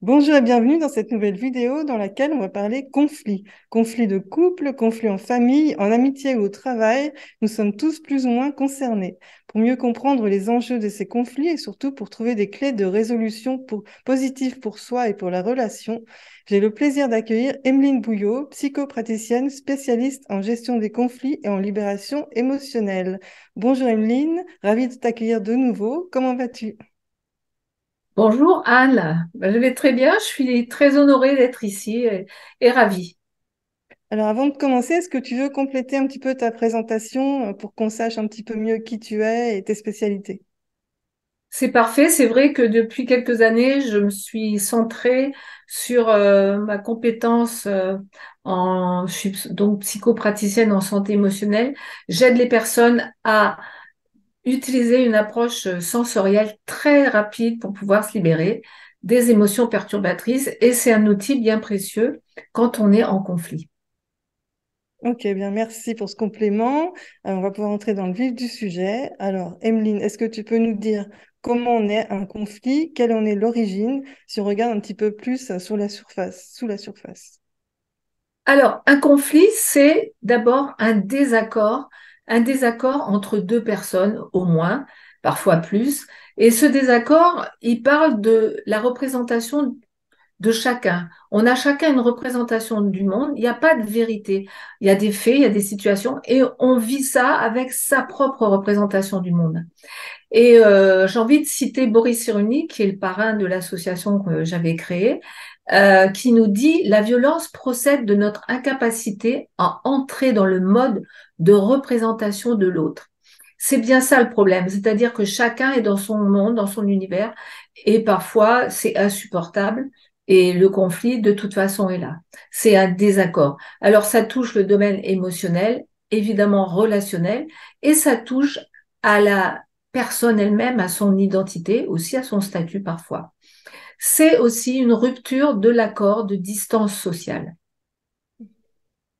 Bonjour et bienvenue dans cette nouvelle vidéo dans laquelle on va parler conflit. Conflit de couple, conflit en famille, en amitié ou au travail. Nous sommes tous plus ou moins concernés. Pour mieux comprendre les enjeux de ces conflits et surtout pour trouver des clés de résolution positives pour soi et pour la relation, j'ai le plaisir d'accueillir Emeline Bouillot, psychopraticienne spécialiste en gestion des conflits et en libération émotionnelle. Bonjour Emeline, ravie de t'accueillir de nouveau. Comment vas-tu? Bonjour Anne. Je vais très bien, je suis très honorée d'être ici et ravie. Alors, avant de commencer, est-ce que tu veux compléter un petit peu ta présentation pour qu'on sache un petit peu mieux qui tu es et tes spécialités? C'est parfait, c'est vrai que depuis quelques années, je me suis centrée sur ma compétence je suis donc psychopraticienne en santé émotionnelle. J'aide les personnes à utiliser une approche sensorielle très rapide pour pouvoir se libérer des émotions perturbatrices et c'est un outil bien précieux quand on est en conflit. Ok, bien, merci pour ce complément. Alors, on va pouvoir entrer dans le vif du sujet. Alors, Emeline, est-ce que tu peux nous dire comment on est un conflit, quelle en est l'origine, si on regarde un petit peu plus sur la surface, sous la surface? Alors, un conflit, c'est d'abord un désaccord entre deux personnes au moins, parfois plus. Et ce désaccord, il parle de la représentation de chacun. On a chacun une représentation du monde. Il n'y a pas de vérité. Il y a des faits, il y a des situations, et on vit ça avec sa propre représentation du monde. Et j'ai envie de citer Boris Cyrulnik, qui est le parrain de l'association que j'avais créée, qui nous dit la violence procède de notre incapacité à entrer dans le mode de représentation de l'autre. C'est bien ça le problème, c'est-à-dire que chacun est dans son monde, dans son univers, et parfois c'est insupportable. Et le conflit, de toute façon, est là. C'est un désaccord. Alors, ça touche le domaine émotionnel, évidemment relationnel, et ça touche à la personne elle-même, à son identité, aussi à son statut parfois. C'est aussi une rupture de l'accord de distance sociale.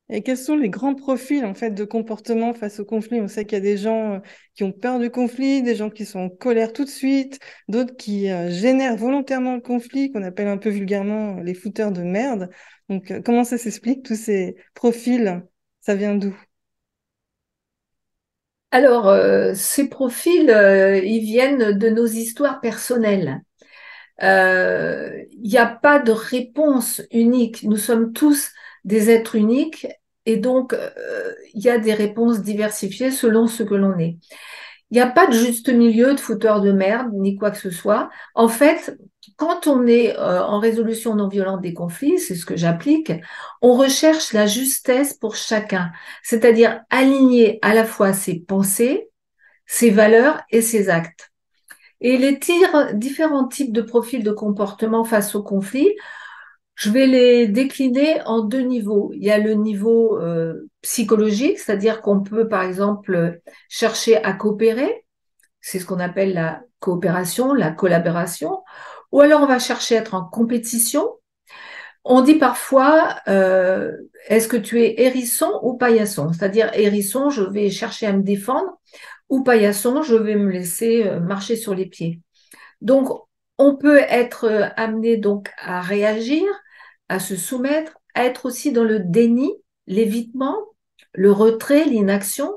Et quels sont les grands profils en fait de comportement face au conflit? On sait qu'il y a des gens qui ont peur du conflit, des gens qui sont en colère tout de suite, d'autres qui génèrent volontairement le conflit, qu'on appelle un peu vulgairement les fouteurs de merde. Donc, comment ça s'explique, tous ces profils? Ça vient d'où? Alors, ces profils, ils viennent de nos histoires personnelles. Il n'y a pas de réponse unique. Nous sommes tous des êtres uniques et donc il y a des réponses diversifiées selon ce que l'on est. Il n'y a pas de juste milieu de fouteur de merde ni quoi que ce soit. En fait, quand on est en résolution non violente des conflits, c'est ce que j'applique, on recherche la justesse pour chacun, c'est-à-dire aligner à la fois ses pensées, ses valeurs et ses actes. Et différents types de profils de comportement face au conflit, je vais les décliner en deux niveaux. Il y a le niveau psychologique, c'est-à-dire qu'on peut, par exemple, chercher à coopérer, c'est ce qu'on appelle la coopération, la collaboration, ou alors on va chercher à être en compétition. On dit parfois, est-ce que tu es hérisson ou paillasson? C'est-à-dire hérisson, je vais chercher à me défendre, ou paillasson, je vais me laisser marcher sur les pieds. Donc, on peut être amené donc à réagir, à se soumettre, à être aussi dans le déni, l'évitement, le retrait, l'inaction.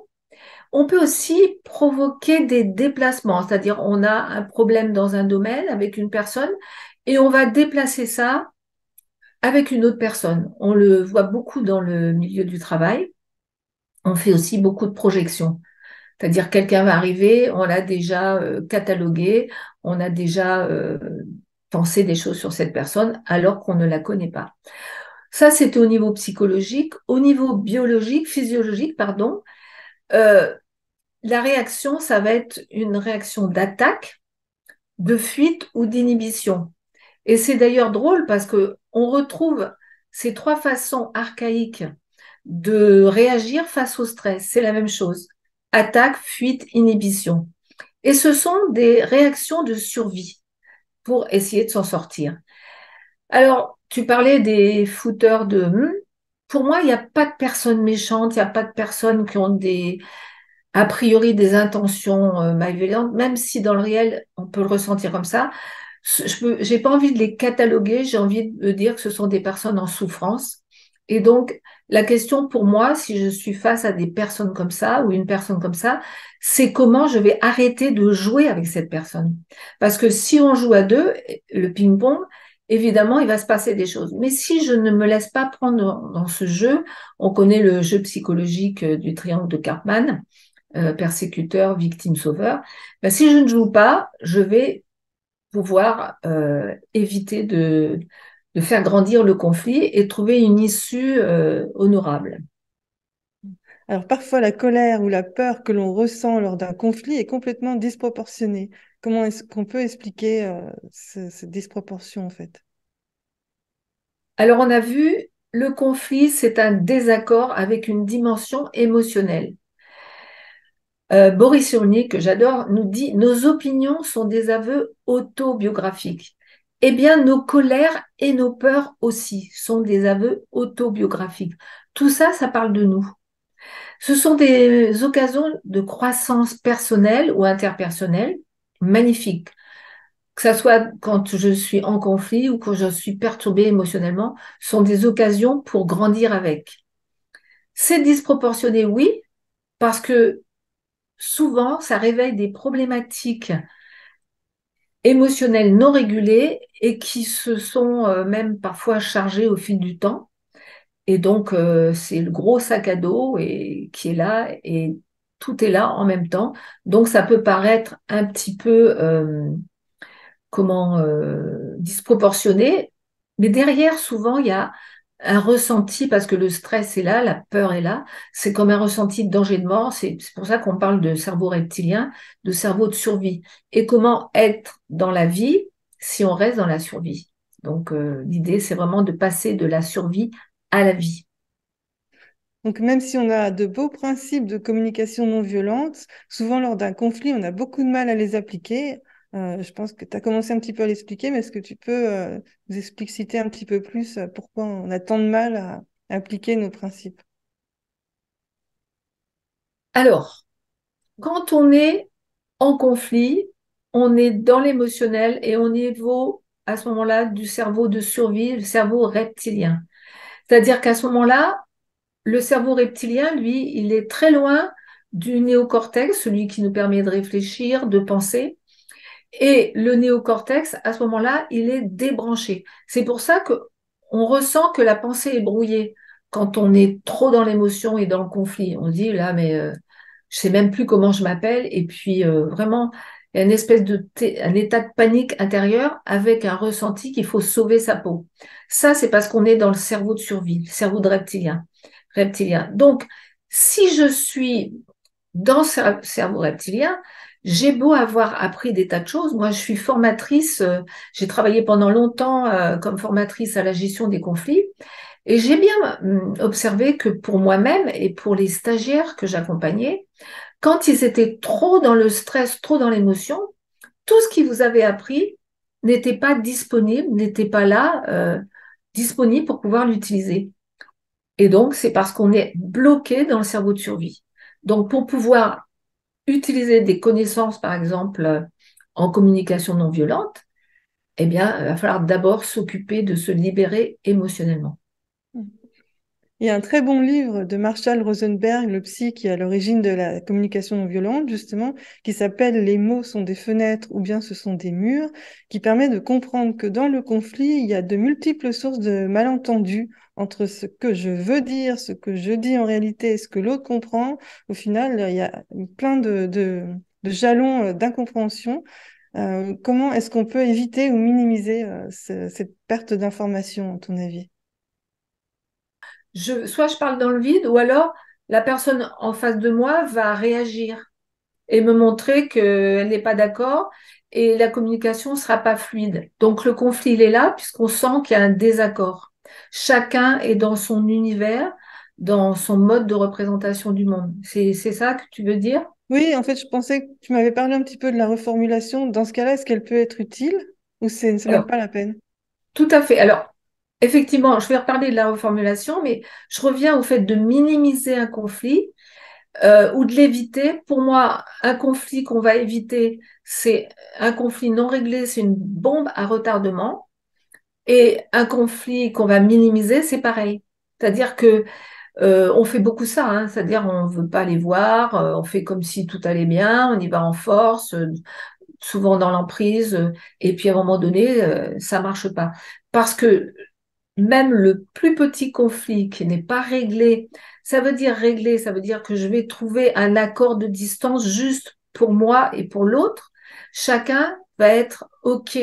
On peut aussi provoquer des déplacements, c'est-à-dire on a un problème dans un domaine avec une personne et on va déplacer ça avec une autre personne. On le voit beaucoup dans le milieu du travail. On fait aussi beaucoup de projections. C'est-à-dire quelqu'un va arriver, on l'a déjà catalogué, on a déjà pensé des choses sur cette personne alors qu'on ne la connaît pas. Ça, c'était au niveau psychologique. Au niveau biologique, physiologique, pardon, euh, la réaction, ça va être une réaction d'attaque, de fuite ou d'inhibition. Et c'est d'ailleurs drôle parce que on retrouve ces trois façons archaïques de réagir face au stress. C'est la même chose. Attaque, fuite, inhibition. Et ce sont des réactions de survie pour essayer de s'en sortir. Alors, tu parlais des fouteurs de... Pour moi, il n'y a pas de personnes méchantes, il n'y a pas de personnes qui ont a priori des intentions malveillantes, même si dans le réel, on peut le ressentir comme ça. J'ai pas envie de les cataloguer, j'ai envie de dire que ce sont des personnes en souffrance. Et donc, la question pour moi, si je suis face à des personnes comme ça ou une personne comme ça, c'est comment je vais arrêter de jouer avec cette personne. Parce que si on joue à deux, le ping-pong, évidemment, il va se passer des choses. Mais si je ne me laisse pas prendre dans ce jeu, on connaît le jeu psychologique du triangle de Karpman, persécuteur, victime, sauveur. Ben, si je ne joue pas, je vais pouvoir éviter de faire grandir le conflit et trouver une issue honorable. Alors parfois, la colère ou la peur que l'on ressent lors d'un conflit est complètement disproportionnée. Comment est-ce qu'on peut expliquer cette disproportion en fait? Alors on a vu, le conflit, c'est un désaccord avec une dimension émotionnelle. Boris Cyrulnik, que j'adore, nous dit: nos opinions sont des aveux autobiographiques. Eh bien, nos colères et nos peurs aussi sont des aveux autobiographiques. Tout ça, ça parle de nous. Ce sont des occasions de croissance personnelle ou interpersonnelle magnifiques. Que ce soit quand je suis en conflit ou quand je suis perturbée émotionnellement, sont des occasions pour grandir avec. C'est disproportionné, oui, parce que souvent, ça réveille des problématiques émotionnelles non régulées et qui se sont même parfois chargées au fil du temps. Et donc, c'est le gros sac à dos et, qui est là et tout est là en même temps. Donc, ça peut paraître un petit peu, disproportionné, mais derrière, souvent, il y a un ressenti, parce que le stress est là, la peur est là, c'est comme un ressenti de danger de mort. C'est pour ça qu'on parle de cerveau reptilien, de cerveau de survie. Et comment être dans la vie si on reste dans la survie. Donc, l'idée, c'est vraiment de passer de la survie à la vie. Donc même si on a de beaux principes de communication non violente, souvent lors d'un conflit, on a beaucoup de mal à les appliquer. Je pense que tu as commencé un petit peu à l'expliquer, mais est-ce que tu peux nous expliciter un petit peu plus pourquoi on a tant de mal à appliquer nos principes? Alors, quand on est en conflit, on est dans l'émotionnel et on évoque à ce moment-là du cerveau de survie, le cerveau reptilien. C'est-à-dire qu'à ce moment-là, le cerveau reptilien, lui, il est très loin du néocortex, celui qui nous permet de réfléchir, de penser. Et le néocortex, à ce moment-là, il est débranché. C'est pour ça que on ressent que la pensée est brouillée quand on est trop dans l'émotion et dans le conflit. On se dit là, mais je sais même plus comment je m'appelle. Et puis vraiment, il y a une espèce un état de panique intérieur avec un ressenti qu'il faut sauver sa peau. Ça, c'est parce qu'on est dans le cerveau de survie, le cerveau de reptilien. Donc, si je suis dans ce cerveau reptilien, j'ai beau avoir appris des tas de choses. Moi, je suis formatrice, j'ai travaillé pendant longtemps comme formatrice à la gestion des conflits. Et j'ai bien observé que pour moi-même et pour les stagiaires que j'accompagnais, quand ils étaient trop dans le stress, trop dans l'émotion, tout ce qu'ils vous avaient appris n'était pas disponible, n'était pas là, disponible pour pouvoir l'utiliser. Et donc, c'est parce qu'on est bloqué dans le cerveau de survie. Donc, pour pouvoir utiliser des connaissances, par exemple, en communication non violente, eh bien, il va falloir d'abord s'occuper de se libérer émotionnellement. Il y a un très bon livre de Marshall Rosenberg, le psy qui est à l'origine de la communication non violente, justement, qui s'appelle Les mots sont des fenêtres ou bien ce sont des murs, qui permet de comprendre que dans le conflit, il y a de multiples sources de malentendus entre ce que je veux dire, ce que je dis en réalité et ce que l'autre comprend. Au final, il y a plein de jalons d'incompréhension. Comment est-ce qu'on peut éviter ou minimiser cette perte d'information, à ton avis? Soit je parle dans le vide, ou alors la personne en face de moi va réagir et me montrer qu'elle n'est pas d'accord et la communication ne sera pas fluide. Donc le conflit, il est là puisqu'on sent qu'il y a un désaccord. Chacun est dans son univers, dans son mode de représentation du monde. C'est ça que tu veux dire? Oui, en fait, je pensais que tu m'avais parlé un petit peu de la reformulation. Dans ce cas-là, est-ce qu'elle peut être utile ou c'est même Alors, pas la peine? tout à fait. Alors, effectivement, je vais reparler de la reformulation, mais je reviens au fait de minimiser un conflit. ou de l'éviter. Pour moi, un conflit qu'on va éviter, c'est un conflit non réglé, c'est une bombe à retardement. Et un conflit qu'on va minimiser, c'est pareil. C'est-à-dire que on fait beaucoup ça, hein. C'est-à-dire on veut pas les voir, on fait comme si tout allait bien, on y va en force, souvent dans l'emprise, et puis à un moment donné, ça marche pas. Parce que même le plus petit conflit qui n'est pas réglé, ça veut dire réglé, ça veut dire que je vais trouver un accord de distance juste pour moi et pour l'autre. Chacun va être OK.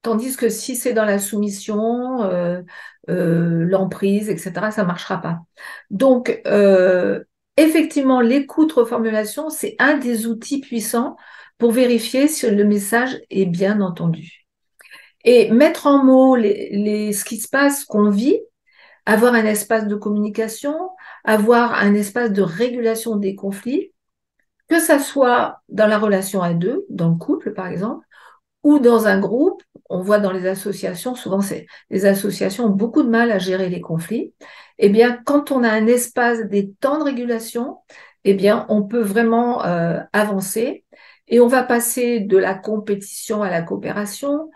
Tandis que si c'est dans la soumission, l'emprise, etc., ça ne marchera pas. Donc, effectivement, l'écoute reformulation, c'est un des outils puissants pour vérifier si le message est bien entendu. Et mettre en mots ce qui se passe, qu'on vit, avoir un espace de communication, avoir un espace de régulation des conflits, que ça soit dans la relation à deux, dans le couple par exemple, ou dans un groupe. On voit dans les associations, souvent les associations ont beaucoup de mal à gérer les conflits. Eh bien, quand on a un espace, des temps de régulation, eh bien, on peut vraiment avancer et on va passer de la compétition à la coopération.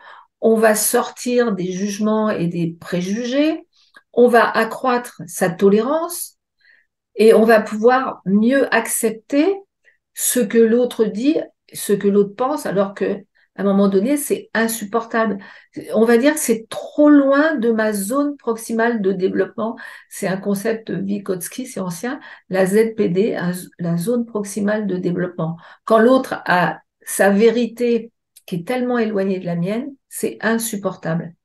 On va sortir des jugements et des préjugés. On va accroître sa tolérance et on va pouvoir mieux accepter ce que l'autre dit, ce que l'autre pense, alors que à un moment donné, c'est insupportable. On va dire que c'est trop loin de ma zone proximale de développement. C'est un concept de Vygotsky, c'est ancien, la ZPD, la zone proximale de développement. Quand l'autre a sa vérité qui est tellement éloignée de la mienne, c'est insupportable.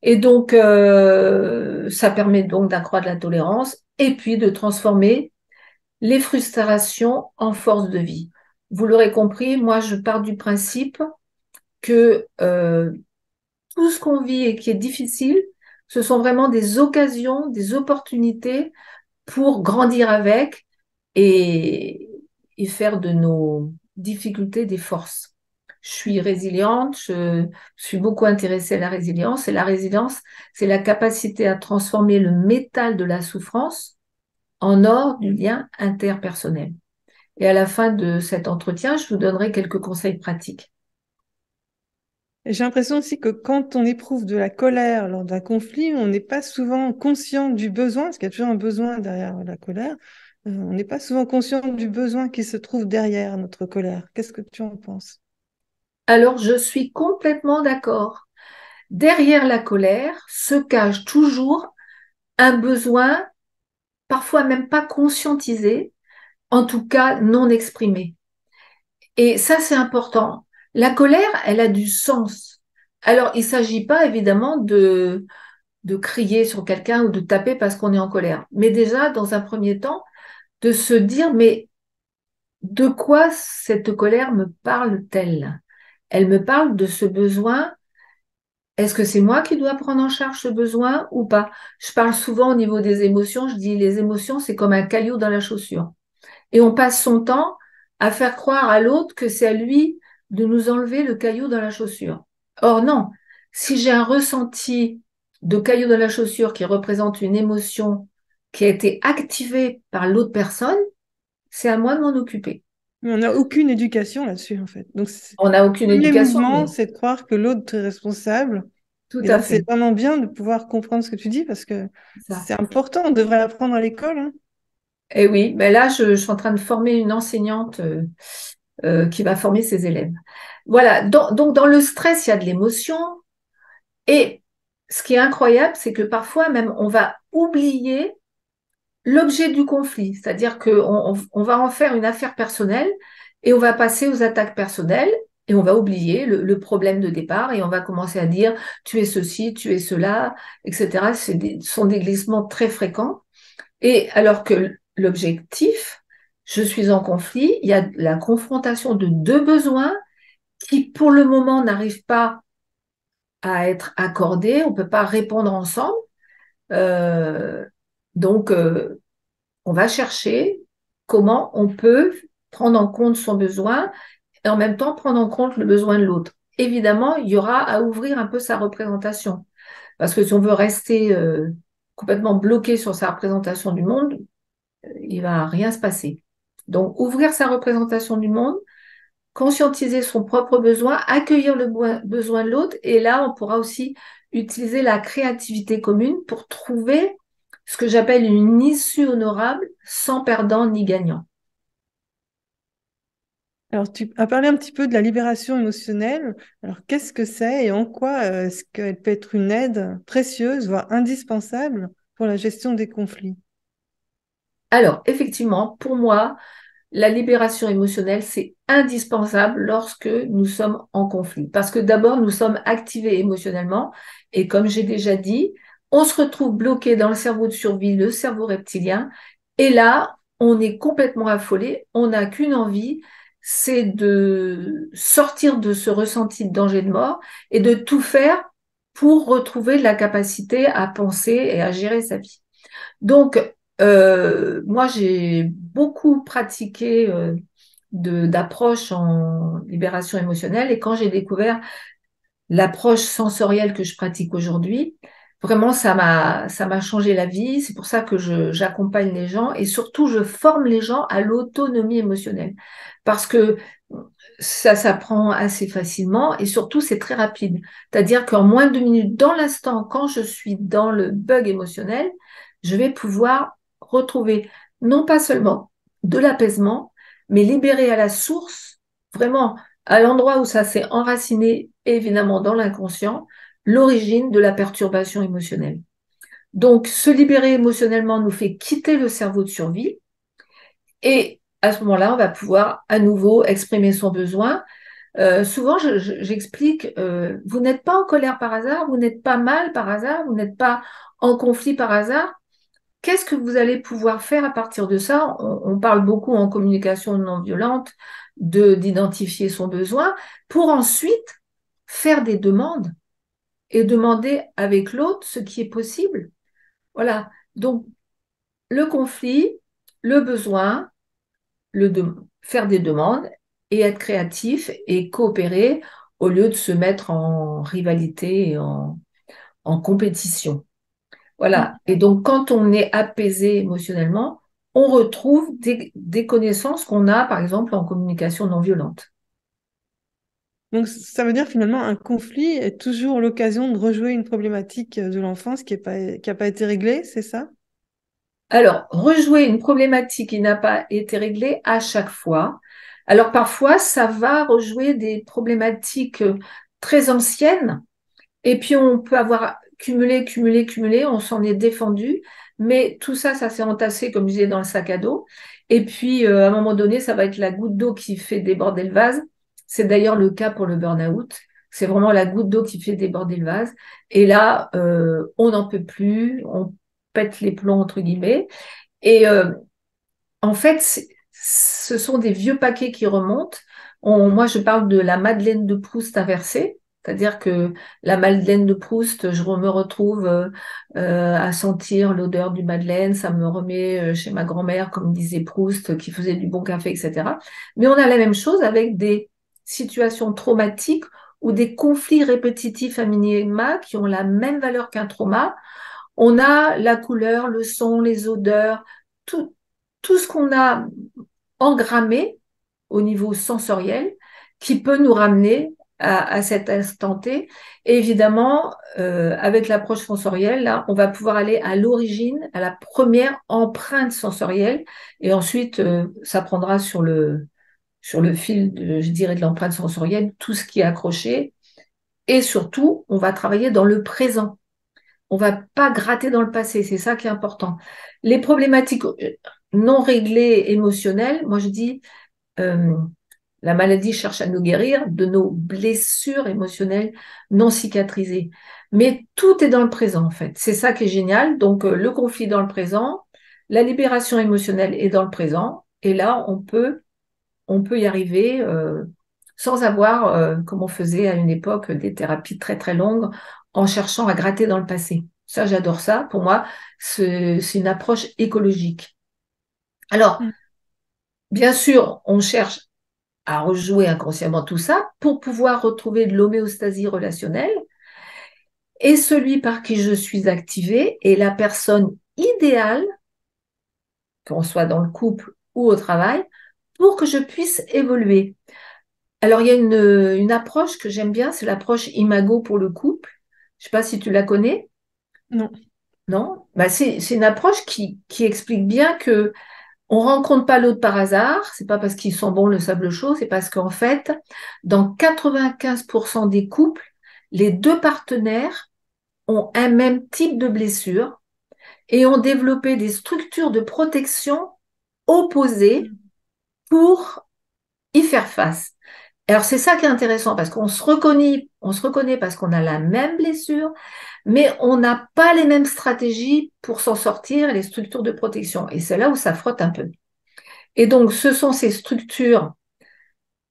Et donc, ça permet donc d'accroître la tolérance et puis de transformer les frustrations en force de vie. Vous l'aurez compris, moi je pars du principe que tout ce qu'on vit et qui est difficile, ce sont vraiment des occasions, des opportunités pour grandir avec et, et faire de nos difficultés des forces. Je suis résiliente, je suis beaucoup intéressée à la résilience et la résilience, c'est la capacité à transformer le métal de la souffrance en or du lien interpersonnel. Et à la fin de cet entretien, je vous donnerai quelques conseils pratiques. Et j'ai l'impression aussi que quand on éprouve de la colère lors d'un conflit, on n'est pas souvent conscient du besoin, parce qu'il y a toujours un besoin derrière la colère. On n'est pas souvent conscient du besoin qui se trouve derrière notre colère. Qu'est-ce que tu en penses? Alors, je suis complètement d'accord. Derrière la colère se cache toujours un besoin, parfois même pas conscientisé, en tout cas non exprimé. Et ça, c'est important. La colère, elle a du sens. Alors, il ne s'agit pas évidemment de crier sur quelqu'un ou de taper parce qu'on est en colère. Mais déjà, dans un premier temps, de se dire, mais de quoi cette colère me parle-t-elle? Elle me parle de ce besoin. Est-ce que c'est moi qui dois prendre en charge ce besoin ou pas? Je parle souvent au niveau des émotions. Je dis les émotions, c'est comme un caillou dans la chaussure. Et on passe son temps à faire croire à l'autre que c'est à lui de nous enlever le caillou dans la chaussure. Or non, si j'ai un ressenti de caillou dans la chaussure qui représente une émotion qui a été activée par l'autre personne, c'est à moi de m'en occuper. Mais on n'a aucune éducation là-dessus, en fait. Donc, On n'a aucune le premier éducation, mouvement, mais c'est de croire que l'autre est responsable. tout Et à là, c'est fait. vraiment bien de pouvoir comprendre ce que tu dis parce que Ça. c'est important, on devrait l'apprendre à l'école, hein. Et oui, mais là, je suis en train de former une enseignante qui va former ses élèves. Voilà, donc dans le stress, il y a de l'émotion. Et ce qui est incroyable, c'est que parfois même, on va oublier l'objet du conflit. C'est-à-dire qu'on va en faire une affaire personnelle et on va passer aux attaques personnelles et on va oublier le problème de départ et on va commencer à dire tu es ceci, tu es cela, etc. Ce sont des glissements très fréquents. Et alors que l'objectif, je suis en conflit, il y a la confrontation de deux besoins qui, pour le moment, n'arrivent pas à être accordés, on ne peut pas répondre ensemble. Euh, donc, on va chercher comment on peut prendre en compte son besoin et en même temps prendre en compte le besoin de l'autre. Évidemment, il y aura à ouvrir un peu sa représentation. Parce que si on veut rester complètement bloqué sur sa représentation du monde, il va rien se passer. Donc, ouvrir sa représentation du monde, conscientiser son propre besoin, accueillir le besoin de l'autre, et là, on pourra aussi utiliser la créativité commune pour trouver ce que j'appelle une issue honorable sans perdant ni gagnant. Alors, tu as parlé un petit peu de la libération émotionnelle. Alors, qu'est-ce que c'est et en quoi est-ce qu'elle peut être une aide précieuse, voire indispensable pour la gestion des conflits? Alors, effectivement, pour moi, la libération émotionnelle, c'est indispensable lorsque nous sommes en conflit. Parce que d'abord, nous sommes activés émotionnellement et comme j'ai déjà dit, on se retrouve bloqué dans le cerveau de survie, le cerveau reptilien. Et là, on est complètement affolé. On n'a qu'une envie, c'est de sortir de ce ressenti de danger de mort et de tout faire pour retrouver la capacité à penser et à gérer sa vie. Donc, moi, j'ai beaucoup pratiqué d'approche en libération émotionnelle et quand j'ai découvert l'approche sensorielle que je pratique aujourd'hui, vraiment, ça m'a changé la vie. C'est pour ça que j'accompagne les gens et surtout, je forme les gens à l'autonomie émotionnelle parce que ça s'apprend assez facilement et surtout, c'est très rapide. C'est-à-dire qu'en moins de 2 minutes, dans l'instant, quand je suis dans le bug émotionnel, je vais pouvoir retrouver non pas seulement de l'apaisement, mais libérer à la source, vraiment à l'endroit où ça s'est enraciné, évidemment dans l'inconscient, l'origine de la perturbation émotionnelle. Donc, se libérer émotionnellement nous fait quitter le cerveau de survie et à ce moment-là, on va pouvoir à nouveau exprimer son besoin. Souvent, j'explique, vous n'êtes pas en colère par hasard, vous n'êtes pas mal par hasard, vous n'êtes pas en conflit par hasard. Qu'est-ce que vous allez pouvoir faire à partir de ça? On parle beaucoup en communication non violente d'identifier son besoin pour ensuite faire des demandes et demander avec l'autre ce qui est possible. Voilà. Donc, le conflit, le besoin, faire des demandes et être créatif et coopérer au lieu de se mettre en rivalité et en compétition. Voilà. Et donc, quand on est apaisé émotionnellement, on retrouve des connaissances qu'on a, par exemple, en communication non violente. Donc, ça veut dire finalement un conflit est toujours l'occasion de rejouer une problématique de l'enfance qui a pas été réglée, c'est ça? Alors, rejouer une problématique qui n'a pas été réglée à chaque fois. Alors, parfois, ça va rejouer des problématiques très anciennes. Et puis, on peut avoir cumulé, on s'en est défendu. Mais tout ça, ça s'est entassé, comme je disais, dans le sac à dos. Et puis, à un moment donné, ça va être la goutte d'eau qui fait déborder le vase. C'est d'ailleurs le cas pour le burn-out. C'est vraiment la goutte d'eau qui fait déborder le vase. Et là, on n'en peut plus, on pète les plombs, entre guillemets. Et en fait, ce sont des vieux paquets qui remontent. Moi, je parle de la Madeleine de Proust inversée. C'est-à-dire que la Madeleine de Proust, me retrouve à sentir l'odeur du Madeleine, ça me remet chez ma grand-mère, comme disait Proust, qui faisait du bon café, etc. Mais on a la même chose avec des situations traumatiques ou des conflits répétitifs à minima qui ont la même valeur qu'un trauma. On a la couleur, le son, les odeurs, tout, tout ce qu'on a engrammé au niveau sensoriel qui peut nous ramener à cet instant T. Et évidemment, avec l'approche sensorielle, là, on va pouvoir aller à l'origine, à la première empreinte sensorielle, et ensuite, ça prendra sur le fil, je dirais, de l'empreinte sensorielle, tout ce qui est accroché. Et surtout, on va travailler dans le présent. On va pas gratter dans le passé, c'est ça qui est important. Les problématiques non réglées émotionnelles, moi je dis, euh, la maladie cherche à nous guérir de nos blessures émotionnelles non cicatrisées. Mais tout est dans le présent en fait. C'est ça qui est génial. Donc le conflit dans le présent, la libération émotionnelle est dans le présent. Et là, on peut y arriver sans avoir, comme on faisait à une époque, des thérapies très très longues en cherchant à gratter dans le passé. Ça, j'adore ça. Pour moi, c'est une approche écologique. Alors, Mm. bien sûr, on cherche à rejouer inconsciemment tout ça pour pouvoir retrouver de l'homéostasie relationnelle. Et celui par qui je suis activée est la personne idéale qu'on soit dans le couple ou au travail, pour que je puisse évoluer. Alors, il y a une approche que j'aime bien, c'est l'approche Imago pour le couple. Je ne sais pas si tu la connais. Non. Non? Bah, c'est une approche qui explique bien que on rencontre pas l'autre par hasard. C'est pas parce qu'ils sont bons le sable chaud, c'est parce qu'en fait, dans 95% des couples, les deux partenaires ont un même type de blessure et ont développé des structures de protection opposées pour y faire face. Alors c'est ça qui est intéressant parce on se reconnaît parce qu'on a la même blessure, mais on n'a pas les mêmes stratégies pour s'en sortir, les structures de protection. Et c'est là où ça frotte un peu. Et donc ce sont ces structures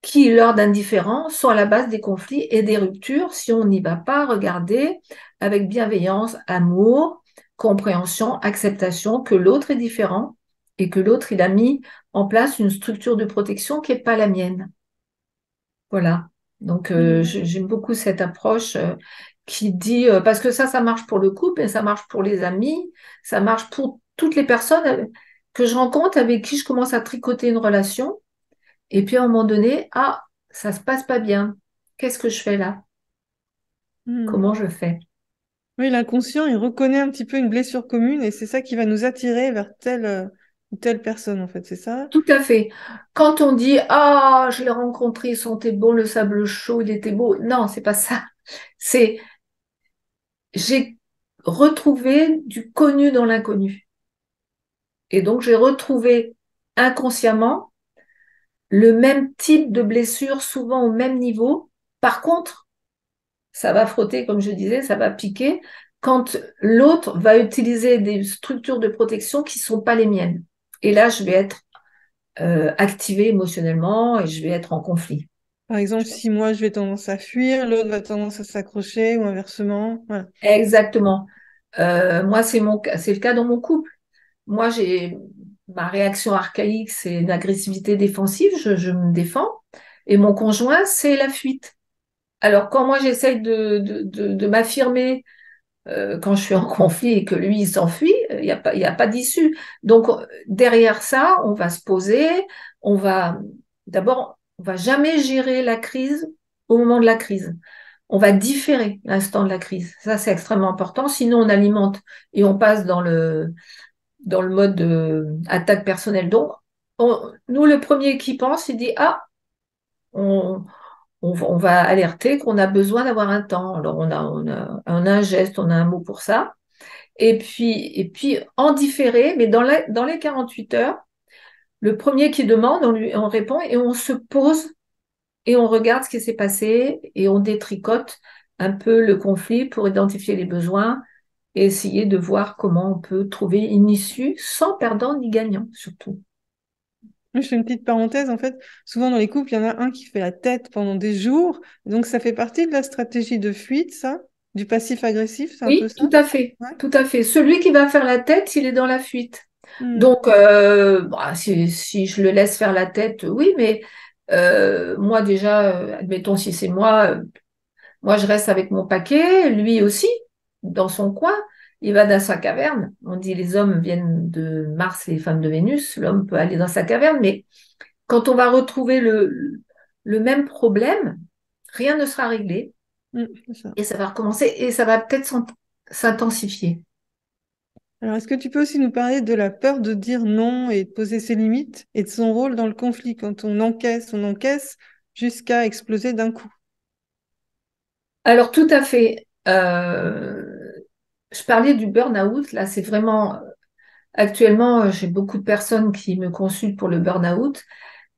qui, lors d'un différend, sont à la base des conflits et des ruptures si on n'y va pas regarder avec bienveillance, amour, compréhension, acceptation que l'autre est différent et que l'autre, il a mis en place une structure de protection qui n'est pas la mienne. Voilà. Donc, Mm. j'aime beaucoup cette approche qui dit, parce que ça marche pour le couple et ça marche pour les amis, ça marche pour toutes les personnes que je rencontre avec qui je commence à tricoter une relation. Et puis à un moment donné, ah, ça se passe pas bien. Qu'est-ce que je fais là? Mm. Comment je fais? Oui, l'inconscient, il reconnaît un petit peu une blessure commune et c'est ça qui va nous attirer vers telle ou telle personne, en fait, c'est ça? Tout à fait. Quand on dit, ah, je l'ai rencontré, il sentait bon le sable chaud, il était beau. Non, c'est pas ça. C'est, j'ai retrouvé du connu dans l'inconnu. Et donc, j'ai retrouvé inconsciemment le même type de blessure, souvent au même niveau. Par contre, ça va frotter, comme je disais, ça va piquer quand l'autre va utiliser des structures de protection qui ne sont pas les miennes. Et là, je vais être activée émotionnellement et je vais être en conflit. Par exemple, si moi je vais tendance à fuir, l'autre va tendance à s'accrocher ou inversement. Voilà. Exactement. Moi, c'est le cas dans mon couple. Moi, j'ai ma réaction archaïque, c'est une agressivité défensive, je me défends. Et mon conjoint, c'est la fuite. Alors, quand moi, j'essaye de m'affirmer quand je suis en conflit et que lui, il s'enfuit, il y a pas d'issue. Donc, derrière ça, on va se poser, on va, d'abord, on va jamais gérer la crise au moment de la crise. On va différer l'instant de la crise. Ça, c'est extrêmement important. Sinon, on alimente et on passe dans le mode attaque personnelle. Donc, nous, le premier qui pense, il dit, ah, on, on va alerter qu'on a besoin d'avoir un temps. Alors, on a un geste, on a un mot pour ça. Et puis en différé, mais dans les 48 heures, le premier qui demande, on répond et on se pose et on regarde ce qui s'est passé et on détricote un peu le conflit pour identifier les besoins et essayer de voir comment on peut trouver une issue sans perdant ni gagnant, surtout. Moi, je fais une petite parenthèse. En fait, souvent dans les couples, il y en a un qui fait la tête pendant des jours. Donc, ça fait partie de la stratégie de fuite, ça, du passif agressif, c'est un peu Oui, ça? tout à fait, Ouais. tout à fait. Celui qui va faire la tête, il est dans la fuite. Hmm. Donc, bah, si je le laisse faire la tête, oui, mais moi déjà, admettons si c'est moi, moi je reste avec mon paquet, lui aussi, dans son coin, il va dans sa caverne. On dit les hommes viennent de Mars et les femmes de Vénus, l'homme peut aller dans sa caverne, mais quand on va retrouver le même problème, rien ne sera réglé Hmm, c'est ça. et ça va recommencer et ça va peut-être s'intensifier. Alors, est-ce que tu peux aussi nous parler de la peur de dire non et de poser ses limites et de son rôle dans le conflit quand on encaisse jusqu'à exploser d'un coup? Alors tout à fait. Je parlais du burn-out. Là, c'est vraiment actuellement, j'ai beaucoup de personnes qui me consultent pour le burn-out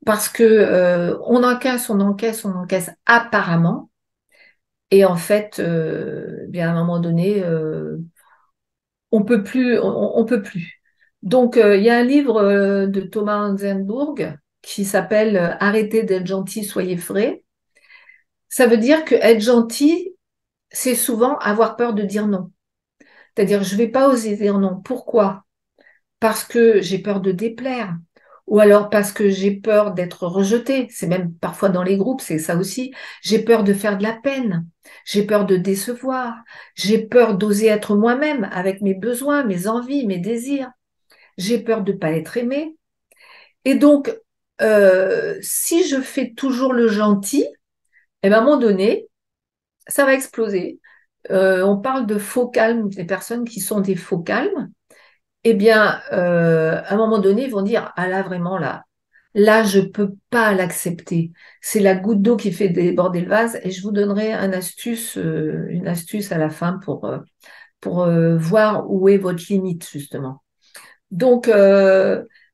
parce que on encaisse apparemment, et en fait, bien à un moment donné, on peut plus, on peut plus. Donc, il y a un livre de Thomas Hansenburg qui s'appelle Arrêtez d'être gentil, soyez frais. Ça veut dire que être gentil, c'est souvent avoir peur de dire non. C'est-à-dire, je vais pas oser dire non. Pourquoi? Parce que j'ai peur de déplaire, ou alors parce que j'ai peur d'être rejetée. C'est même parfois dans les groupes, c'est ça aussi. J'ai peur de faire de la peine, j'ai peur de décevoir, j'ai peur d'oser être moi-même avec mes besoins, mes envies, mes désirs. j'ai peur de ne pas être aimée. Et donc, si je fais toujours le gentil, eh ben, à un moment donné, ça va exploser. On parle de faux calmes, des personnes qui sont des faux calmes. Eh bien, à un moment donné, ils vont dire, ah là, vraiment, là, je peux pas l'accepter. C'est la goutte d'eau qui fait déborder le vase. Et je vous donnerai une astuce à la fin pour voir où est votre limite, justement. Donc,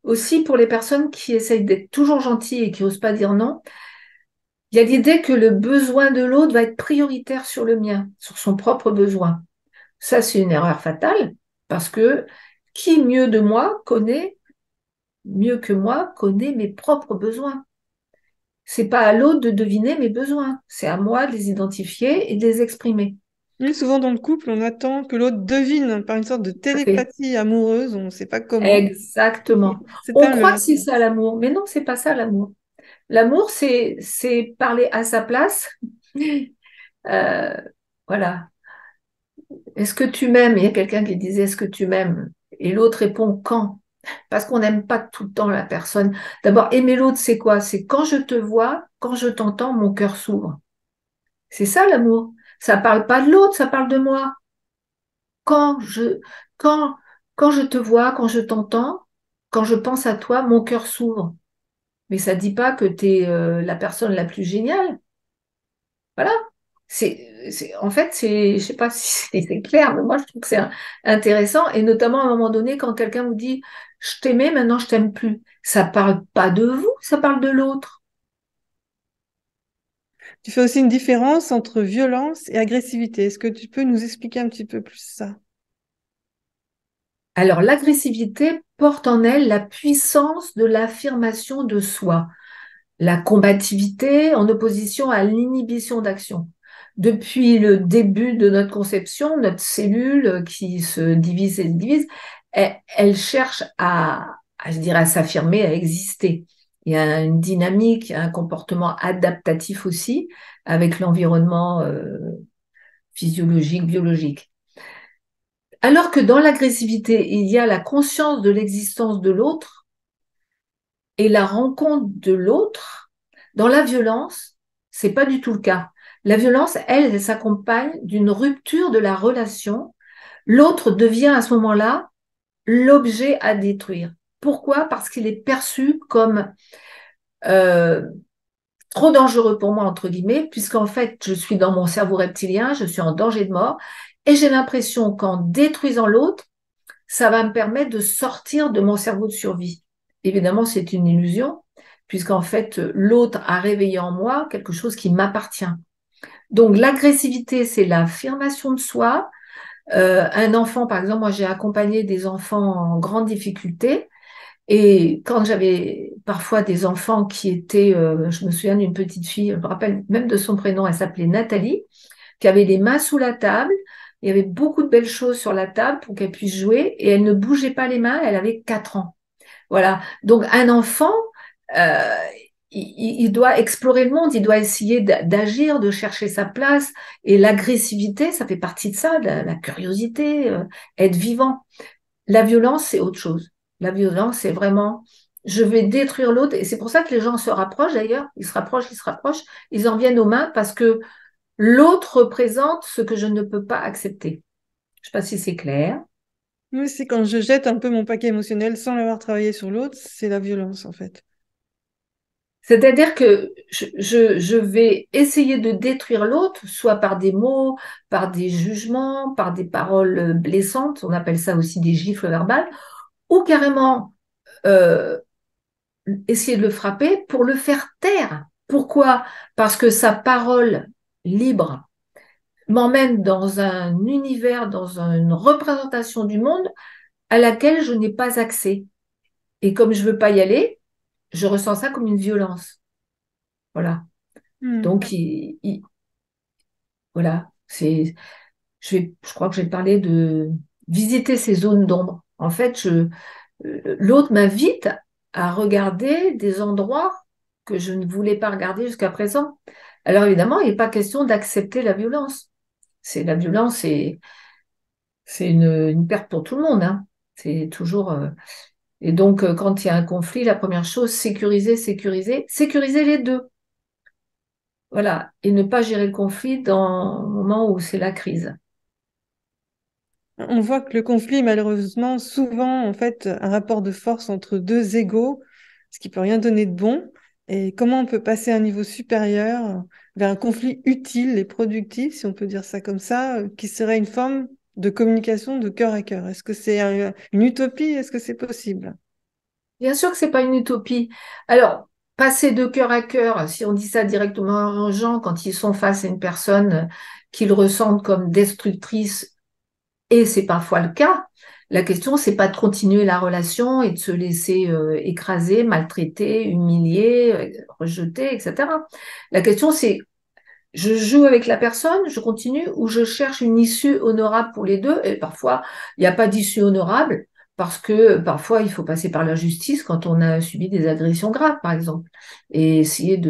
aussi pour les personnes qui essayent d'être toujours gentilles et qui n'osent pas dire non, il y a l'idée que le besoin de l'autre va être prioritaire sur le mien, sur son propre besoin. Ça, c'est une erreur fatale parce que qui mieux que moi connaît mes propres besoins. C'est pas à l'autre de deviner mes besoins, c'est à moi de les identifier et de les exprimer. Oui, souvent dans le couple, on attend que l'autre devine par une sorte de Tout à fait. télépathie amoureuse, on ne sait pas comment. Exactement. C'est On un croit que leurre. c'est ça l'amour, mais non, c'est pas ça l'amour. L'amour, c'est parler à sa place. Euh, voilà. Est-ce que tu m'aimes? Il y a quelqu'un qui disait, est-ce que tu m'aimes? Et l'autre répond, quand? Parce qu'on n'aime pas tout le temps la personne. D'abord, aimer l'autre, c'est quoi? C'est quand je te vois, quand je t'entends, mon cœur s'ouvre. C'est ça l'amour. Ça parle pas de l'autre, ça parle de moi. Quand je, quand, quand je te vois, quand je t'entends, quand je pense à toi, mon cœur s'ouvre. Mais ça dit pas que tu es la personne la plus géniale. Voilà. En fait, je sais pas si c'est clair, mais moi, je trouve que c'est intéressant. Et notamment, à un moment donné, quand quelqu'un vous dit, je t'aimais, maintenant, je t'aime plus. Ça parle pas de vous, ça parle de l'autre. Tu fais aussi une différence entre violence et agressivité. Est-ce que tu peux nous expliquer un petit peu plus ça? Alors, l'agressivité porte en elle la puissance de l'affirmation de soi, la combativité en opposition à l'inhibition d'action. Depuis le début de notre conception, notre cellule qui se divise et se divise, elle cherche je dirais, à s'affirmer, à exister. Il y a une dynamique, un comportement adaptatif aussi avec l'environnement physiologique, biologique. Alors que dans l'agressivité, il y a la conscience de l'existence de l'autre et la rencontre de l'autre. Dans la violence, c'est pas du tout le cas. La violence, elle s'accompagne d'une rupture de la relation. L'autre devient à ce moment-là l'objet à détruire. Pourquoi? Parce qu'il est perçu comme euh, trop dangereux pour moi, entre guillemets, puisqu'en fait, je suis dans mon cerveau reptilien, je suis en danger de mort, et j'ai l'impression qu'en détruisant l'autre, ça va me permettre de sortir de mon cerveau de survie. Évidemment, c'est une illusion, puisqu'en fait, l'autre a réveillé en moi quelque chose qui m'appartient. Donc, l'agressivité, c'est l'affirmation de soi. Un enfant, par exemple, moi, j'ai accompagné des enfants en grande difficulté. Et quand j'avais parfois des enfants qui étaient, je me souviens d'une petite fille, je me rappelle même de son prénom, elle s'appelait Nathalie, qui avait les mains sous la table. Il y avait beaucoup de belles choses sur la table pour qu'elle puisse jouer et elle ne bougeait pas les mains, elle avait 4 ans. Voilà. Donc un enfant, euh, il doit explorer le monde, il doit essayer d'agir, de chercher sa place. Et l'agressivité, ça fait partie de ça, la curiosité, être vivant. La violence, c'est autre chose. La violence, c'est vraiment, je vais détruire l'autre. Et c'est pour ça que les gens se rapprochent d'ailleurs. Ils se rapprochent, ils en viennent aux mains parce que l'autre représente ce que je ne peux pas accepter. Je ne sais pas si c'est clair. Oui, c'est quand je jette un peu mon paquet émotionnel sans l'avoir travaillé sur l'autre, c'est la violence en fait. C'est-à-dire que je vais essayer de détruire l'autre, soit par des mots, par des jugements, par des paroles blessantes, on appelle ça aussi des gifles verbales, ou carrément euh, essayer de le frapper pour le faire taire. Pourquoi? Parce que sa parole libre m'emmène dans un univers, dans une représentation du monde à laquelle je n'ai pas accès. Et comme je veux pas y aller, je ressens ça comme une violence. Voilà. Hmm. Donc, voilà, je crois que j'ai parlé de visiter ces zones d'ombre. En fait, l'autre m'invite à regarder des endroits que je ne voulais pas regarder jusqu'à présent. Alors évidemment, il n'est pas question d'accepter la violence. La violence, c'est une perte pour tout le monde, hein. C'est toujours. Et donc, quand il y a un conflit, la première chose, sécuriser les deux. Voilà. Et ne pas gérer le conflit dans le moment où c'est la crise. On voit que le conflit est malheureusement souvent en fait un rapport de force entre deux égaux, ce qui peut rien donner de bon. Et comment on peut passer à un niveau supérieur vers un conflit utile et productif, si on peut dire ça comme ça, qui serait une forme de communication de cœur à cœur. Est-ce que c'est une utopie? Est-ce que c'est possible? Bien sûr que c'est pas une utopie. Alors, passer de cœur à cœur, si on dit ça directement aux gens, quand ils sont face à une personne qu'ils ressentent comme destructrice, et c'est parfois le cas, la question, c'est pas de continuer la relation et de se laisser écraser, maltraiter, humilier, rejeter, etc. La question, c'est je joue avec la personne, je continue, ou je cherche une issue honorable pour les deux. Et parfois, il n'y a pas d'issue honorable parce que parfois, il faut passer par la justice quand on a subi des agressions graves, par exemple, et essayer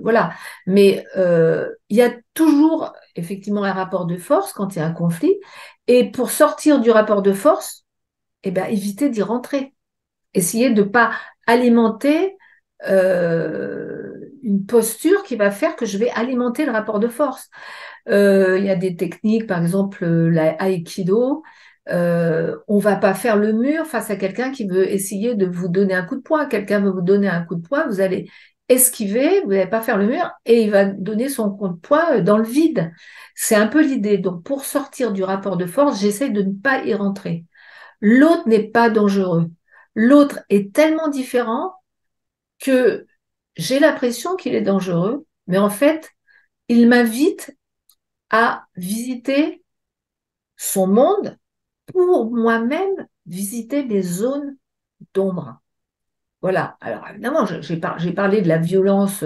voilà. Mais il y a toujours effectivement un rapport de force quand il y a un conflit. Et pour sortir du rapport de force, eh ben, éviter d'y rentrer. Essayer de ne pas alimenter une posture qui va faire que je vais alimenter le rapport de force. Il y a des techniques, par exemple la Aikido. On va pas faire le mur face à quelqu'un qui veut essayer de vous donner un coup de poing. Quelqu'un veut vous donner un coup de poing, vous allez esquiver, vous n'allez pas faire le mur et il va donner son coup de poing dans le vide. C'est un peu l'idée. Donc pour sortir du rapport de force, j'essaie de ne pas y rentrer. L'autre n'est pas dangereux. L'autre est tellement différent que j'ai l'impression qu'il est dangereux, mais en fait, il m'invite à visiter son monde pour moi-même visiter mes zones d'ombre. Voilà. Alors évidemment, j'ai parlé de la violence.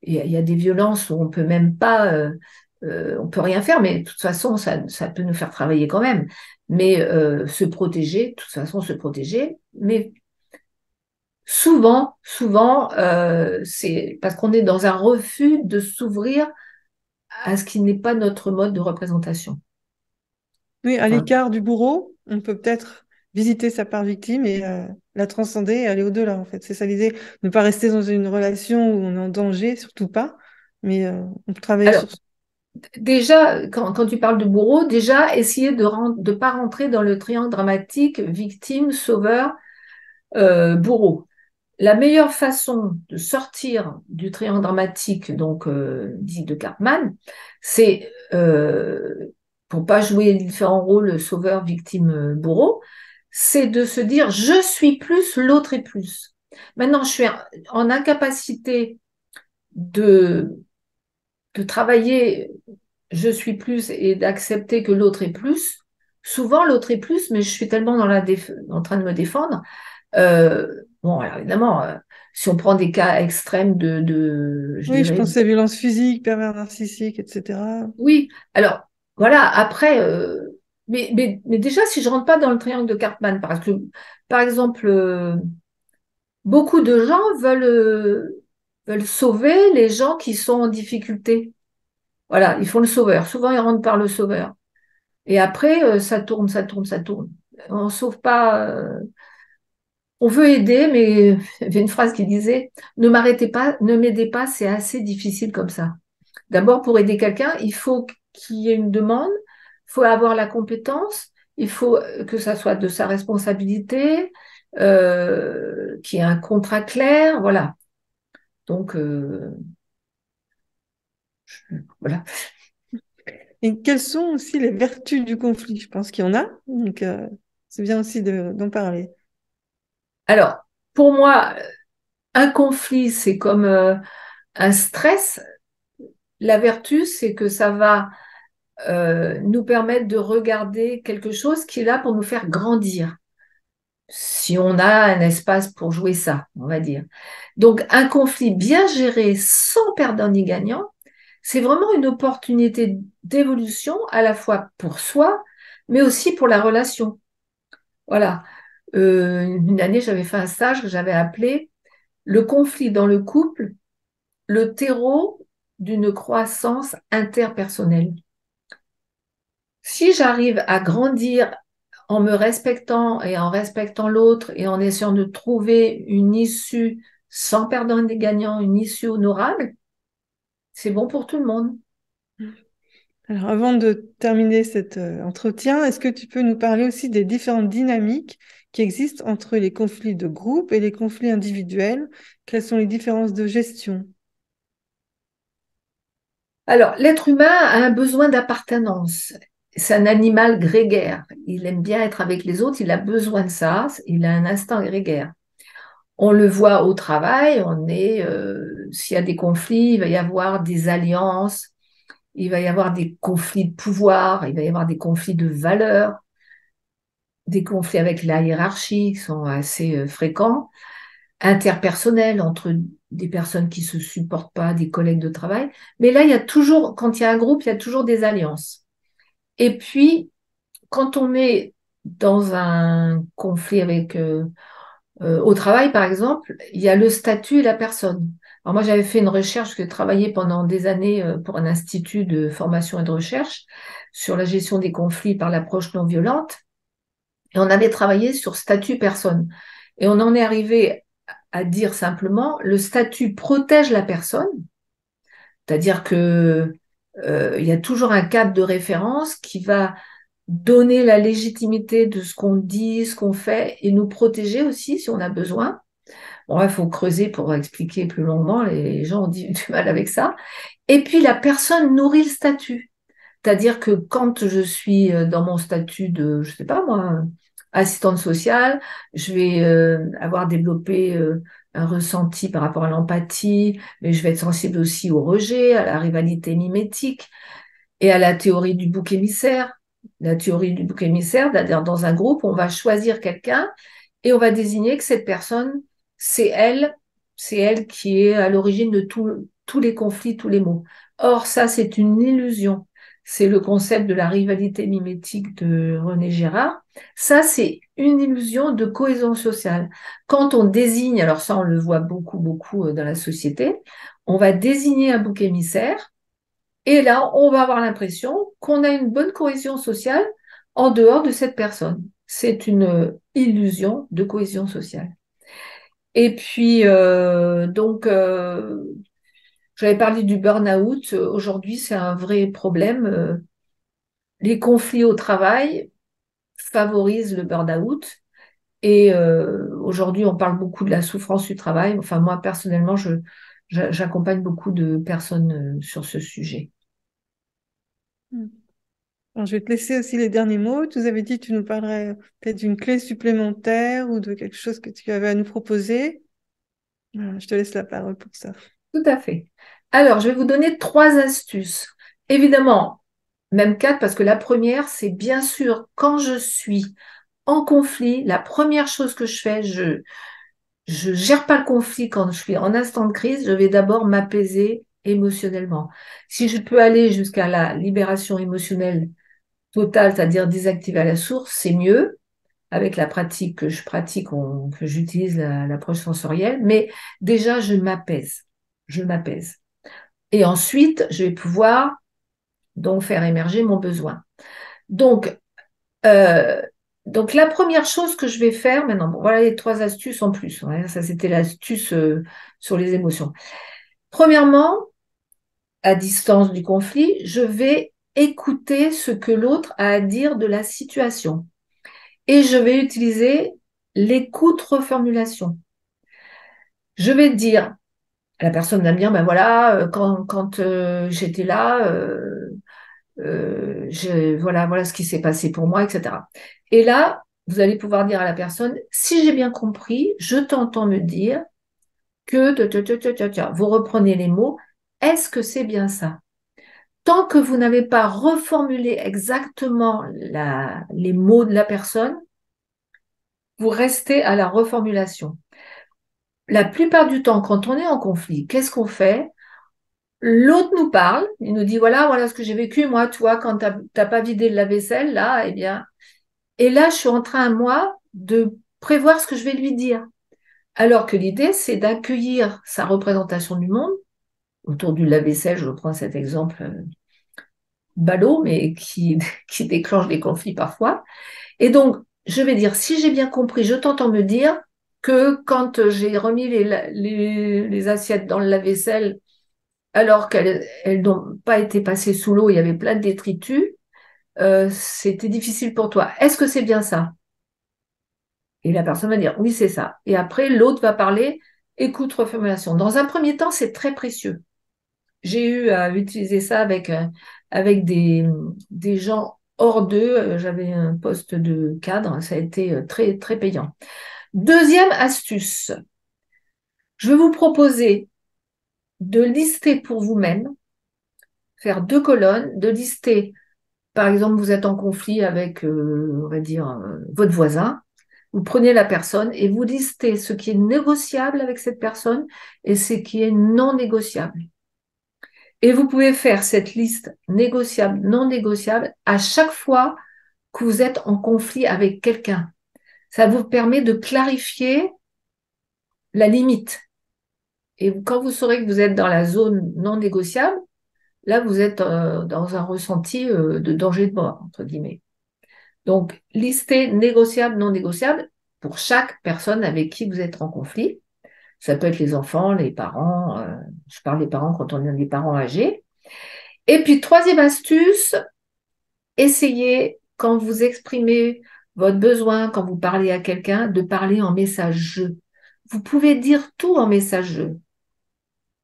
Il y a des violences où on peut même pas, on peut rien faire, mais de toute façon, ça peut nous faire travailler quand même. Mais se protéger, de toute façon, se protéger. Mais souvent, c'est parce qu'on est dans un refus de s'ouvrir à ce qui n'est pas notre mode de représentation. Oui, à Enfin, l'écart du bourreau, on peut peut-être visiter sa part victime et la transcender et aller au-delà, en fait. C'est ça l'idée, ne pas rester dans une relation où on est en danger, surtout pas, mais on peut travailler alors, sur ça. déjà, quand tu parles de bourreau, déjà, essayer de pas rentrer dans le triangle dramatique victime, sauveur, bourreau. La meilleure façon de sortir du triangle dramatique, donc dit de Cartman, c'est pour pas jouer les différents rôles sauveur, victime, bourreau, c'est de se dire je suis plus, l'autre est plus. Maintenant, je suis en incapacité de, de travailler je suis plus et d'accepter que l'autre est plus. Souvent, l'autre est plus, mais je suis tellement en train de me défendre. Bon, alors évidemment, si on prend des cas extrêmes je Oui, je dirais, pense à violence physique, pervers narcissique, etc. oui. Alors, voilà, après, mais déjà, si je rentre pas dans le triangle de Cartman, parce que, par exemple, beaucoup de gens veulent sauver les gens qui sont en difficulté. Voilà, ils font le sauveur. Souvent, ils rentrent par le sauveur. Et après, ça tourne, ça tourne, ça tourne. On sauve pas. On veut aider, mais il y avait une phrase qui disait ne m'arrêtez pas, ne m'aidez pas, c'est assez difficile comme ça. D'abord, pour aider quelqu'un, il faut qu'il y ait une demande, il faut avoir la compétence, il faut que ça soit de sa responsabilité, qu'il y ait un contrat clair, voilà. Donc, voilà. Et quelles sont aussi les vertus du conflit? Je pense qu'il y en a, donc c'est bien aussi d'en parler. Alors, pour moi, un conflit, c'est comme un stress. La vertu, c'est que ça va nous permettre de regarder quelque chose qui est là pour nous faire grandir. Si on a un espace pour jouer ça, on va dire. Donc, un conflit bien géré sans perdant ni gagnant, c'est vraiment une opportunité d'évolution à la fois pour soi, mais aussi pour la relation. Voilà. Une année, j'avais fait un stage que j'avais appelé le conflit dans le couple, le terreau d'une croissance interpersonnelle. Si j'arrive à grandir en me respectant et en respectant l'autre et en essayant de trouver une issue sans perdre des gagnants, une issue honorable, c'est bon pour tout le monde. Alors, avant de terminer cet entretien, est-ce que tu peux nous parler aussi des différentes dynamiques qui existent entre les conflits de groupe et les conflits individuels? Quelles sont les différences de gestion? Alors, l'être humain a un besoin d'appartenance. C'est un animal grégaire. Il aime bien être avec les autres, il a besoin de ça, il a un instinct grégaire. On le voit au travail, s'il y a des conflits, il va y avoir des alliances, il va y avoir des conflits de pouvoir, il va y avoir des conflits de valeurs, des conflits avec la hiérarchie qui sont assez fréquents, interpersonnels entre des personnes qui se supportent pas, des collègues de travail. Mais là, il y a toujours, quand il y a un groupe, il y a toujours des alliances. Et puis, quand on est dans un conflit au travail, par exemple, il y a le statut et la personne. Alors moi, j'avais fait une recherche, j'ai travaillé pendant des années pour un institut de formation et de recherche sur la gestion des conflits par l'approche non violente. Et on avait travaillé sur statut personne. Et on en est arrivé à dire simplement, le statut protège la personne, c'est-à-dire que il y a toujours un cadre de référence qui va donner la légitimité de ce qu'on dit, ce qu'on fait, et nous protéger aussi si on a besoin. Bon, il faut creuser pour expliquer plus longuement, les gens ont du mal avec ça. Et puis la personne nourrit le statut. C'est-à-dire que quand je suis dans mon statut de, je sais pas moi, assistante sociale, je vais avoir développé un ressenti par rapport à l'empathie, mais je vais être sensible aussi au rejet, à la rivalité mimétique et à la théorie du bouc émissaire. La théorie du bouc émissaire, c'est-à-dire dans un groupe, on va choisir quelqu'un et on va désigner que cette personne, c'est elle, c'est elle qui est à l'origine de tous les conflits, tous les maux. Or, ça, c'est une illusion. C'est le concept de la rivalité mimétique de René Girard. Ça, c'est une illusion de cohésion sociale. Quand on désigne, alors ça, on le voit beaucoup, beaucoup dans la société, on va désigner un bouc émissaire et là, on va avoir l'impression qu'on a une bonne cohésion sociale en dehors de cette personne. C'est une illusion de cohésion sociale. Et puis, j'avais parlé du burn-out. Aujourd'hui, c'est un vrai problème. Les conflits au travail favorisent le burn-out. Et aujourd'hui, on parle beaucoup de la souffrance du travail. Enfin, moi, personnellement, j'accompagne beaucoup de personnes sur ce sujet. Hmm. Alors, je vais te laisser aussi les derniers mots. Tu nous avais dit que tu nous parlerais peut-être d'une clé supplémentaire ou de quelque chose que tu avais à nous proposer. Voilà, je te laisse la parole pour ça. Tout à fait. Alors, je vais vous donner 3 astuces. Évidemment, même 4, parce que la première, c'est bien sûr quand je suis en conflit, la première chose que je fais, je gère pas le conflit quand je suis en instant de crise, je vais d'abord m'apaiser émotionnellement. Si je peux aller jusqu'à la libération émotionnelle totale, c'est-à-dire désactiver à la source, c'est mieux avec la pratique que je pratique, que j'utilise l'approche sensorielle, mais déjà je m'apaise. Je m'apaise. Et ensuite, je vais pouvoir donc faire émerger mon besoin. Donc, euh, donc la première chose que je vais faire maintenant, bon, voilà les 3 astuces en plus. Hein, ça, c'était l'astuce sur les émotions. Premièrement, à distance du conflit, je vais écouter ce que l'autre a à dire de la situation. Et je vais utiliser l'écoute reformulation. Je vais dire, la personne va me dire, ben voilà, quand j'étais là, voilà ce qui s'est passé pour moi, etc. Et là, vous allez pouvoir dire à la personne, si j'ai bien compris, je t'entends me dire que, vous reprenez les mots, est-ce que c'est bien ça? Tant que vous n'avez pas reformulé exactement les mots de la personne, vous restez à la reformulation. La plupart du temps, quand on est en conflit, qu'est-ce qu'on fait? L'autre nous parle, il nous dit, voilà ce que j'ai vécu, moi, toi, quand t'as pas vidé le lave-vaisselle, là, eh bien, et là, je suis en train, moi, de prévoir ce que je vais lui dire. Alors que l'idée, c'est d'accueillir sa représentation du monde autour du lave-vaisselle. Je reprends cet exemple ballot, mais qui, qui déclenche des conflits parfois. Et donc, je vais dire, si j'ai bien compris, je t'entends me dire que quand j'ai remis les assiettes dans le lave-vaisselle, alors qu'elles n'ont pas été passées sous l'eau, il y avait plein de détritus, c'était difficile pour toi. Est-ce que c'est bien ça? Et la personne va dire, oui, c'est ça. Et après, l'autre va parler, écoute, reformulation. Dans un premier temps, c'est très précieux. J'ai eu à utiliser ça avec des gens hors d'eux. J'avais un poste de cadre, ça a été très, très payant. Deuxième astuce, je vais vous proposer de lister pour vous-même, faire 2 colonnes, de lister, par exemple, vous êtes en conflit avec, on va dire, votre voisin. Vous prenez la personne et vous listez ce qui est négociable avec cette personne et ce qui est non négociable. Et vous pouvez faire cette liste négociable, non négociable à chaque fois que vous êtes en conflit avec quelqu'un. Ça vous permet de clarifier la limite. Et quand vous saurez que vous êtes dans la zone non négociable, là, vous êtes dans un ressenti de danger de mort, entre guillemets. Donc, listez négociable, non négociable pour chaque personne avec qui vous êtes en conflit. Ça peut être les enfants, les parents. Je parle des parents quand on a des parents âgés. Et puis, troisième astuce, essayez, quand vous exprimez votre besoin, quand vous parlez à quelqu'un, de parler en message je. Vous pouvez dire tout en message je.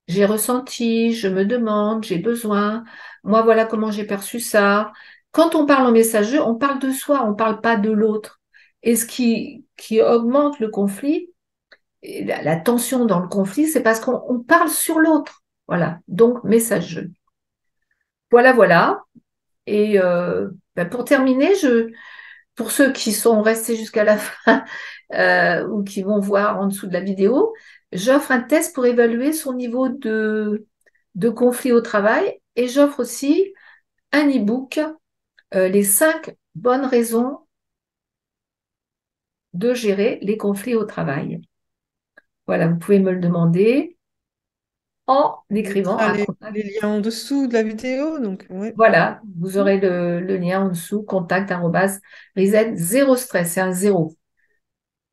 J'ai ressenti, je me demande, j'ai besoin, moi voilà comment j'ai perçu ça. Quand on parle en message je, on parle de soi, on ne parle pas de l'autre. Et ce qui augmente le conflit, et la tension dans le conflit, c'est parce qu'on parle sur l'autre. Voilà, donc message je. Voilà, voilà. Et pour terminer, pour ceux qui sont restés jusqu'à la fin ou qui vont voir en dessous de la vidéo, j'offre un test pour évaluer son niveau de conflit au travail et j'offre aussi un e-book, les 5 bonnes raisons de gérer les conflits au travail. Voilà, vous pouvez me le demander en On écrivant mettra à contact. les liens en dessous de la vidéo, donc ouais. Voilà, vous aurez le lien en dessous, contact@reset zéro stress, c'est un zéro.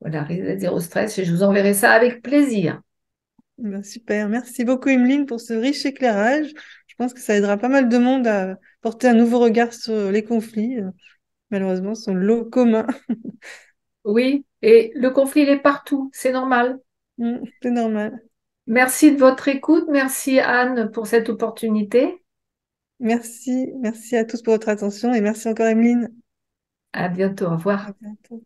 Voilà, reset zéro stress et je vous enverrai ça avec plaisir. Ben, super, merci beaucoup Emeline pour ce riche éclairage. Je pense que ça aidera pas mal de monde à porter un nouveau regard sur les conflits. Malheureusement, sont lot commun. Oui, et le conflit, il est partout, c'est normal. C'est normal. Merci de votre écoute. Merci Anne pour cette opportunité. Merci, merci à tous pour votre attention et merci encore Emeline. À bientôt. Au À revoir. bientôt.